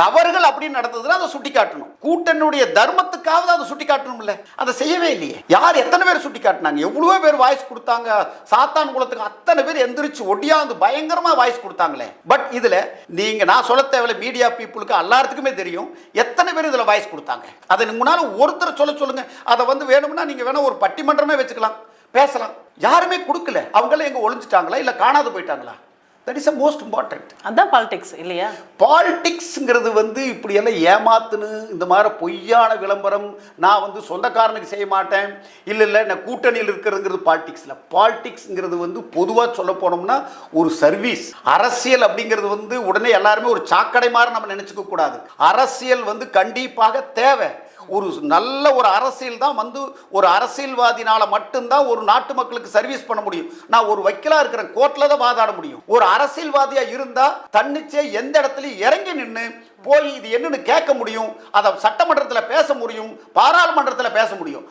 தவறுகள் அப்படின்னு நடந்ததுன்னா அதை சுட்டி காட்டணும். கூட்டணியுடைய தர்மத்துக்காவது அதை சுட்டி காட்டணும்ல, அதை செய்யவே இல்லையே. யார் எத்தனை பேர் சுட்டி காட்டினாங்க? எவ்வளவோ பேர் வாய்ஸ் கொடுத்தாங்க. சாத்தான் குலத்துக்கு அத்தனை பேர் எந்திரிச்சு ஒடியாந்து பயங்கரமா வாய்ஸ் கொடுத்தாங்களே. பட் இதுல நீங்க நான் சொல்ல தேவையில்ல, மீடியா பீப்புளுக்கு எல்லாத்துக்குமே தெரியும் எத்தனை பேர் இதுல வாய்ஸ் கொடுத்தாங்க. அதை முன்னால ஒருத்தர் சொல்லுங்க. அதை வேணும்னா நீங்க வேணா ஒரு பட்டிமன்றமே வச்சுக்கலாம், பேசலாம். யாருமே கொடுக்கல. அவங்கள எங்க ஒளிஞ்சிட்டாங்களா இல்ல காணாது போயிட்டாங்களா? That is most important. அதான் பாலிடிக்ஸ் இல்லையா? பாலிடிக்ஸ்ங்கிறது இப்படி எல்லாம் ஏமாத்துன்னு இந்த மாதிரி பொய்யான விளம்பரம், நான் சொந்தக்காரனுக்கு செய்ய மாட்டேன், இல்லை நான் கூட்டணியில் இருக்கிறதுங்கிறது பாலிடிக்ஸ்ல. பாலிடிக்ஸ்ங்கிறது பொதுவாக சொல்ல போனோம்னா ஒரு சர்வீஸ். அரசியல் அப்படிங்கிறது உடனே எல்லாருமே ஒரு சாக்கடை மாதிரி நம்ம நினைச்சுக்க கூடாது. அரசியல் கண்டிப்பாக தேவை. ஒரு நல்ல ஒரு அரசியல் தான் ஒரு அரசியல்வாதினால மட்டும்தான் ஒரு நாட்டு மக்களுக்கு சர்வீஸ் பண்ண முடியும். நான் ஒரு வக்கீலா இருக்கிற கோர்ட்ல தான் வாதாட முடியும். ஒரு அரசியல்வாதியா இருந்தா தன்னிச்சே எந்த இடத்துலயும் இறங்கி நின்று போய் இது என்னன்னு கேட்க முடியும், அதை சட்டமன்றத்தில் பேச முடியும், பாராளுமன்றத்தில் பேச முடியும்.